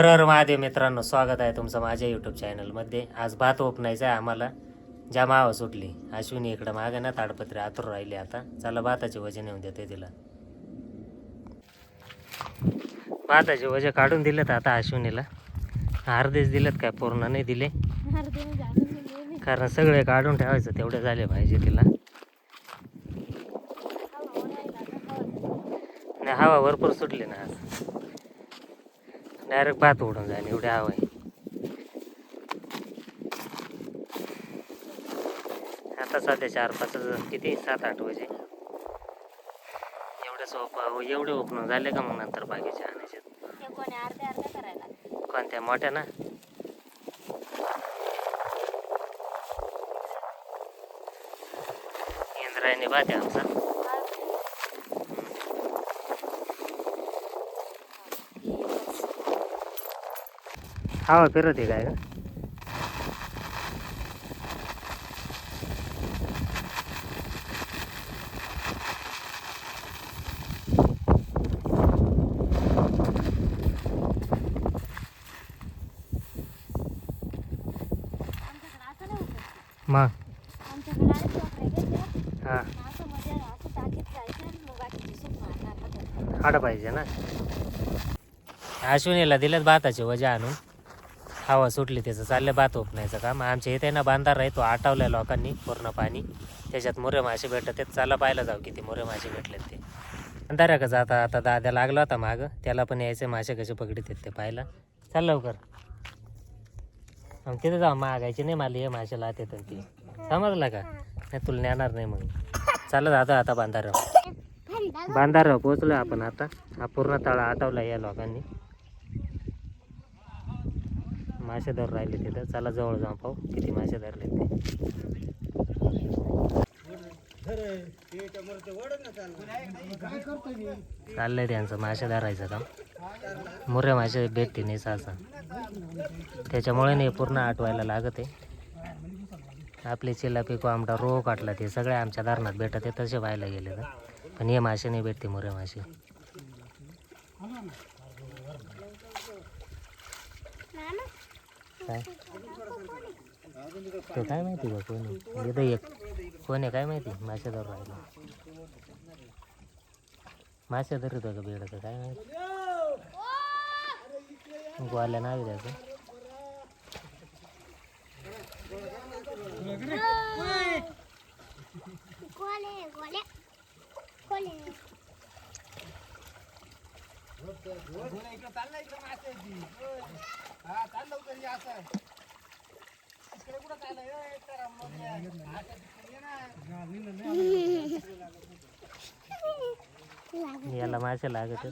हर हर महादेव मित्रांनो, स्वागत आहे तुमचं माझ्या यूट्यूब चॅनलमध्ये. आज भात ओपनायचं आहे आम्हाला. ज्या मावा सुटली अश्विनी इकडं मागे ना ताडपत्री आतुर राहिली. आता चला भाताचे वजन येऊन देते तिला. भाताचे वजे काढून दिलेत आता अश्विनीला. अर्धेच दिलेत, काय पूर्ण नाही दिले, कारण सगळे काढून ठेवायचं तेवढे झाले पाहिजे तिला. नाही, हवा भरपूर सुटली ना आज. डायरेक्ट भात उडून जाईल एवढी हवा आहे. आता सध्या 4-5 किती 7-8 वाजे एवढे ओपन झाले का मग नंतर बाकीचे आणायचे. कोणत्या मोठ्या ना? इंद्रायणी भात आहे आमचा. हवा फिरत आहे काय का? मग हां हाडं पाहिजे ना. अश्विनीला दिलेत भाताचे वजे आणून. हवा सुटली त्याचं चाललं भात ओपनायचं काम. आमच्या इथे ना बांधारा आहे, तो आटवलाय लोकांनी पूर्ण पाणी. त्याच्यात मोरे मासे भेटत आहेत. चाला पाहायला जाऊ किती मोरे मासे भेटलेत ते. बांधारा का जाता आता दाद्या लागला होता मागं, त्याला पण यायचे मासे कसे पकडीत आहेत ते पाहायला. चाल लवकर. मग तिथे जाऊ मागायचे नाही मला, हे मासे लात येतात ती. समजला का? नाही तुला नेणार नाही मग. चालत आता बांधारा पोचलो आपण आता. हा पूर्ण तळा आटवला या लोकांनी. मासे धरून राहिले तिथं. चला जवळ जाऊन पाहू किती मासे धरले ते. चाललंय त्यांचं मासे धरायचं काम. मोरे मासे भेटते नाही सहसा, त्याच्यामुळे नाही पूर्ण आटवायला लागत आहे. आपली चिलापी कोंबडा रोह काटला ते सगळे आमच्या धरणात भेटत आहे. तसे व्हायला गेले तर, पण हे मासे नाही भेटते मोरे मासे. काय तो काय माहिती का कोणी इथं एक कोण आहे काय माहिती. मासे धरून राहिला. मासे धरत का बेडचं काय माहिती. गोवाल्या नाव त्याचं. याला मासे लागत.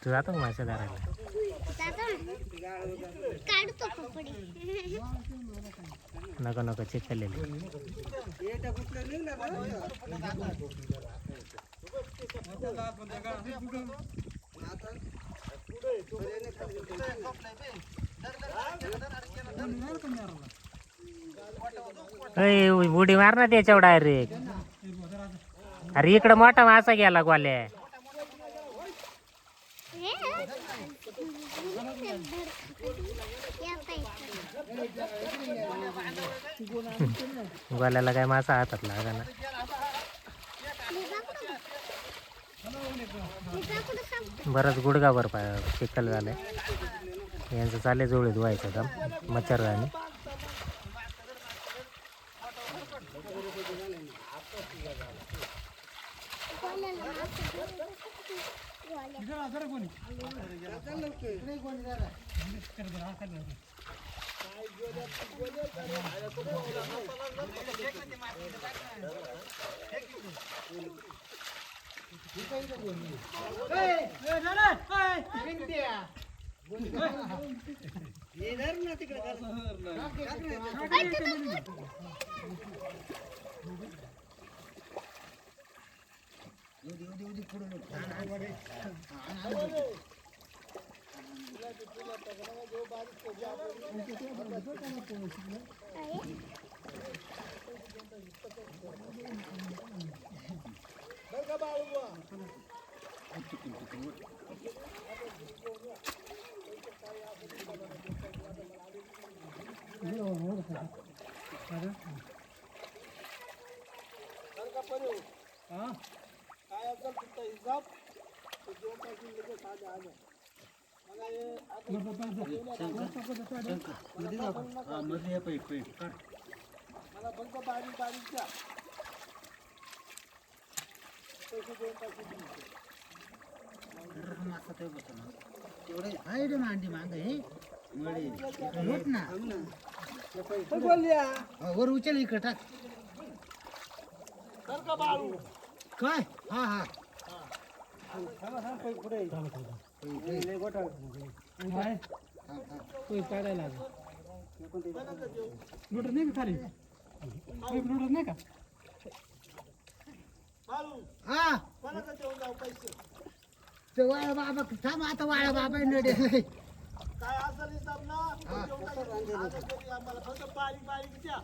तू जातो का मासे धरायला? नको नको चिकलेले. उडी मार ना त्याच्यावर डायरेक्ट. अरे इकडं मोठा मासा गेला गोल्या. गोल्याला काय मासा हातात लागा ना. बरंच गुडगाभर चिखल झालंय. यांचं चाले जोळे धुवायचं काम मच्छरदाणी. वर उचल इकडे टाक काय हा हा नाही खाली नाही का हा ते वाळा बाबा थांब आता वाळा बाबा नडे काय असेल हिसाब ना आम्हाला फक्त बारीक बारीक द्या.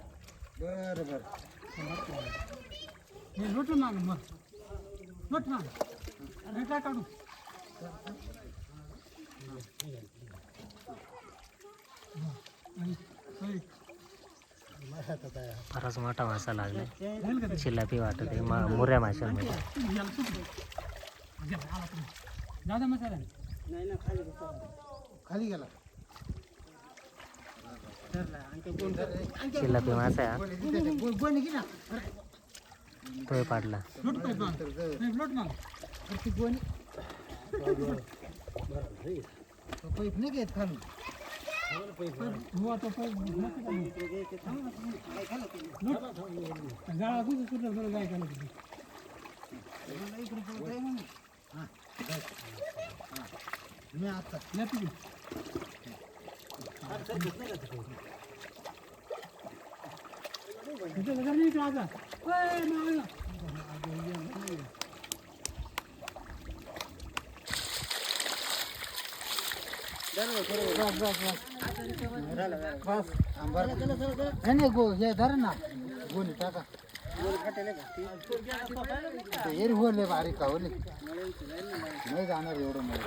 बरं बरं लुटून माग मग लुट माग आणि काय काढू बराच मोठा मासा लागला चिलापी वाटत आहे मोऱ्या माशांमध्ये. दादा मसाला नाही ना खाली खाली गेला चिलापी मासा आहे गोणी की ना तो पाडला. लुट माग गोणी पैप नाही घेत खालून गाळा कुठे सुटलं काय केलं मी आता नाही गो हे धर ना गोणी टाका एरी होले बारीक का होले नाही जाणार एवढं मला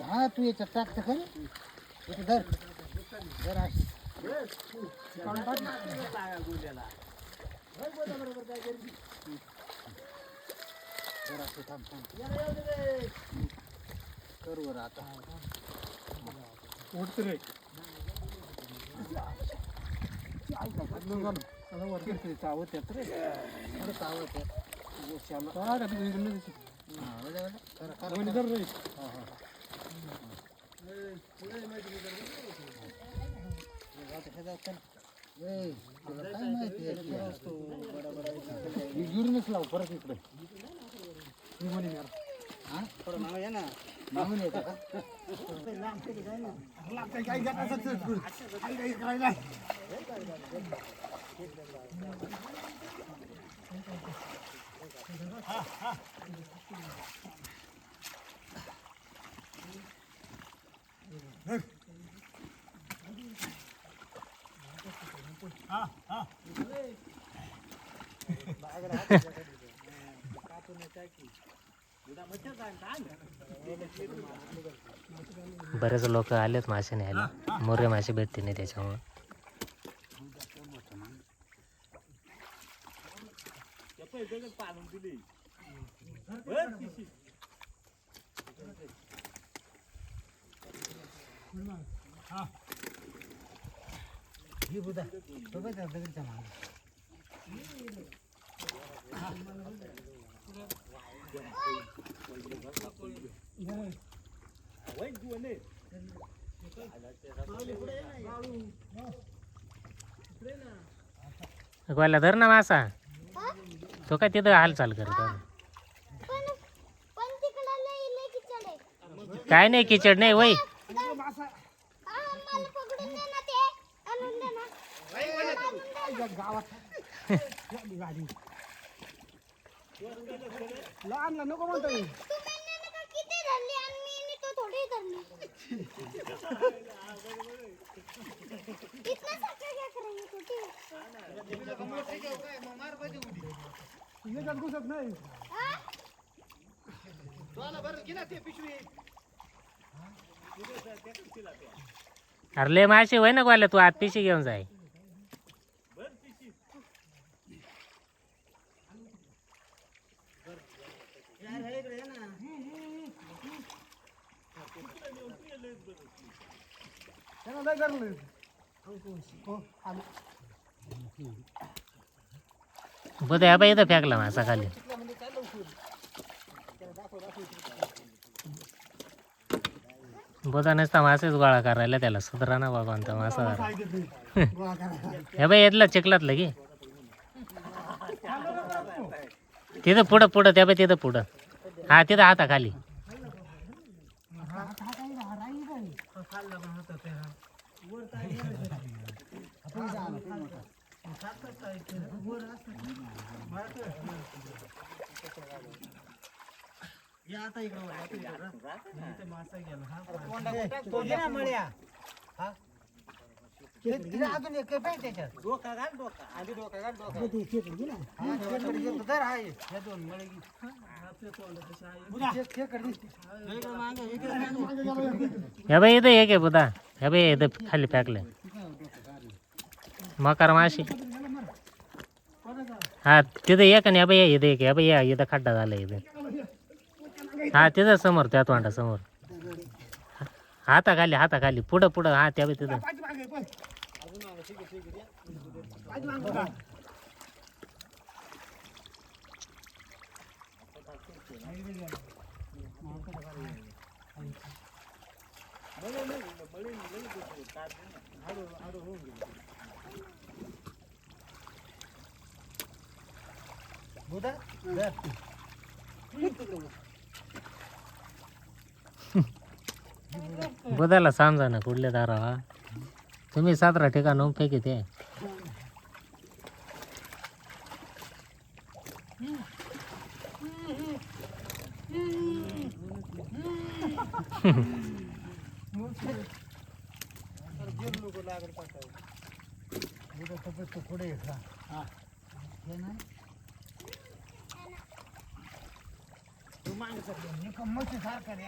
हा तू याच्यात टाकत खरी इथे धर धर अशी थांब थांब कर वर आता उठतो रे चावत येत रे चावत काय माहिती गिरणच लाव परत इकडे मागून येतं का बरेच लोक आलेत मासे न्यायला मोरे मासे भेटते नाही त्याच्यामुळे. ही बुधा तो काय दगडीचा माल गोला धर ना मासा तो काय तिथं हालचाल करत आहे. पण तिकडं लय किचड आहे. काय नाही किचड नाही वय. मला पकडून दे ना ते. आणून दे ना. लहानला नको म्हणतो मी. तू मैंने का किती धरली आणि मी तो थोडी धरली. इतना साखर क्या कर रही है छोटी. याच्यात घुसत नाही. हाँ? अरे लय मासे वय ना गोल्या तू आत पिशी घेऊन जाय. त्याला लय गरलं. बुधा ह्या बाई इथं फेकला मासा खाली. बुधा नसता मासेच गोळा करायला त्याला सुधरा ना बाबा कोणता मासा धरा. ह्या बाई येतला चिखलातलं की तिथं पुढं पुढं त्या बाई तिथं पुढं. हा तिथं हाता खाली. तो घे ना मळ्या. हा? तिला अजून एक काही त्याच्यात. डोका घाल डोका. आधी डोका घाल डोका. हा, खेकडे घेतो. धर हा एक. ह्या दोन मळे घे. खेकडे दिसते. इकडे मागे, इकडे मागे. ह्या बाई इथं एक आहे बुधा. ह्या बाई इथं खाली फेकलंय मकार माशी. हा तिथं एक आणि ह्या बाई इथं एक. ह्या बाई या इथं खड्डा झाला इथं. हा तिथं समोर त्या तोंडा समोर. हाता खाली पुढं पुढं. हा त्या बाई तिथं. पाठीमागे पण. पाठीमागे का? बुधा, धर. बुधाला समजा ना कुठल्या दारावा. तुम्ही 17 ठिकाण फेकी ते. बुधा तपस तो पुढे ये. हा. हे ना. तू मागे सर. एक मच्छी सारखा रे.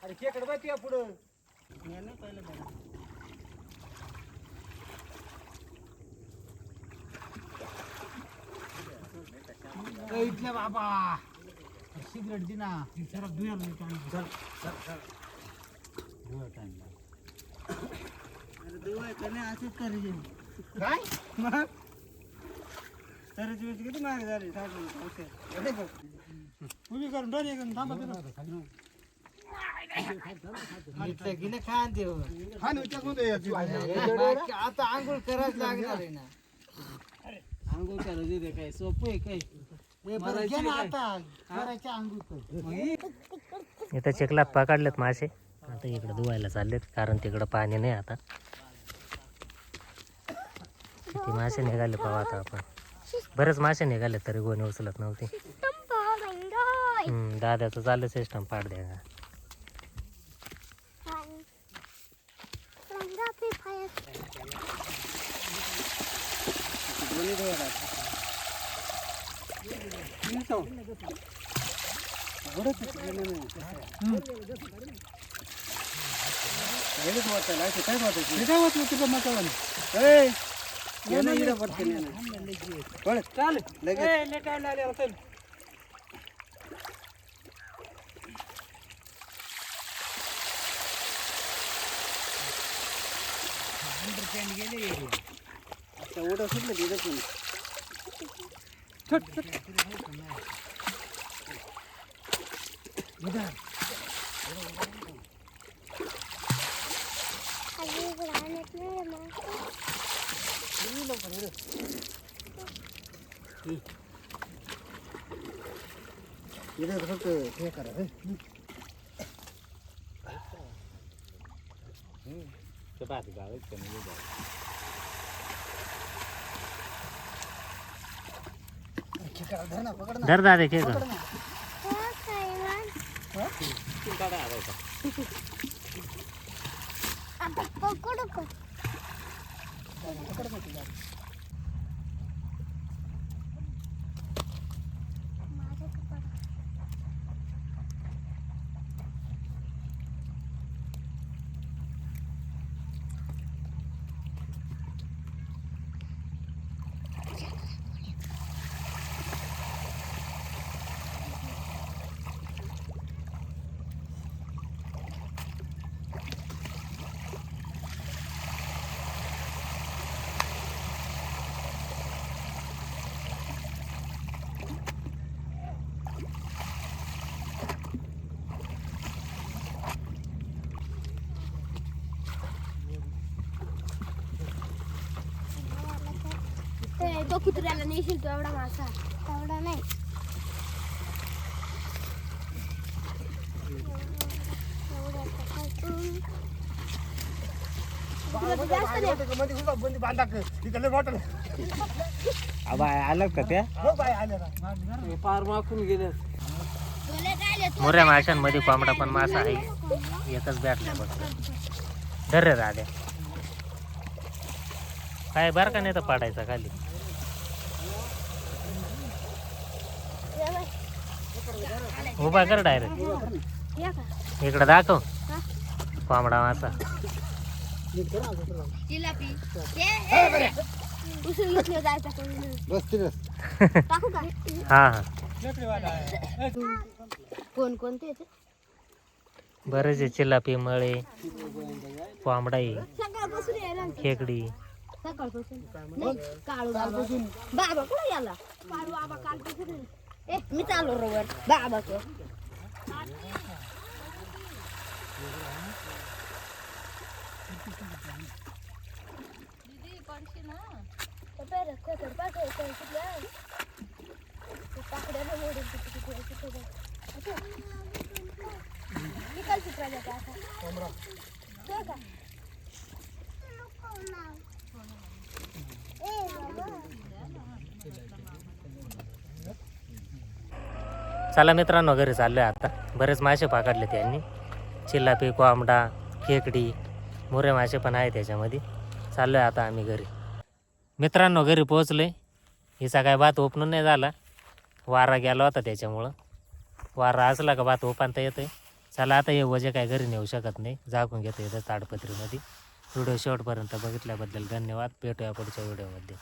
अरे खेकडे बघ तुझ्या पुढं. इथल्या बाबा सिगरेट दे ना. सरक दुया. काय किती महाग झाली. उभी करून दोन्ही करून थांबा. गेले खान देव. हा ना, विचार कोणता याची? आता आंघोळ करायच लागणार आहे ना. आंघोळ करायची ते काय सोपं आहे काय. आता करायची आंघोळ कर. इथं चिखलात पकडलेत मासे. आता इकडे धुवायला चाललेत कारण तिकडं पाणी नाही आता. किती मासे निघाले पाहू आता आपण. बरेच मासे निघाले तरी कोणी उचलत नव्हते. दादाचं चाललं सिस्टम पाड द्या. अजून इकडं आणत नाही मग. इथे फक्त हे करा हे. खेकडा धर ना, पकड ना. धर दादा खेळ हो काय मग? आता पकडू का? पकड ना तुला. माझं पकड. तो कुत्र्याला नेशील तो एवढा मासा एवढा नाही आलं का त्या पार माकून गेले. मोऱ्या माशांमध्ये कोंबडा पण मासा आहे. एकच भेटलाय बघ. धर रे दाद्या. काय बरं का नाही तर पाडायचा खाली. उभा कर डायरेक्ट इकडे दाखव कोंबडा मासा. जिलापी उचलून घेतलं जायचं बस तिथं. टाकू का हा हा कोण कोणते बरेच आहे. चिलापी मळे कोंबडा आहे सकाळपासून यायला खेकडी. सकाळपासून नाही काळू बाबा कुठे गेला काळू बाबा कालपासून ए मी चालू रोवर बाबा को चला मित्रांनो घरी चाललोय आता. बरेच मासे पकडले त्यांनी. चिल्लापी कोंबडा खेकडी मोरे मासे पण आहे त्याच्यामध्ये. चाललोय आता आम्ही घरी. मित्रांनो घरी पोहोचलोय. हिचा काय भात ओपणून नाही झाला. वारा गेला होता त्याच्यामुळं. वारा असला का भात ओपानता येतोय. चला आता हे वजे काय घरी नेऊ शकत नाही. झाकून घेतो इथं ताडपत्रीमध्ये. व्हिडिओ शेवटपर्यंत बघितल्याबद्दल धन्यवाद. भेटूया पुढच्या व्हिडिओमध्ये.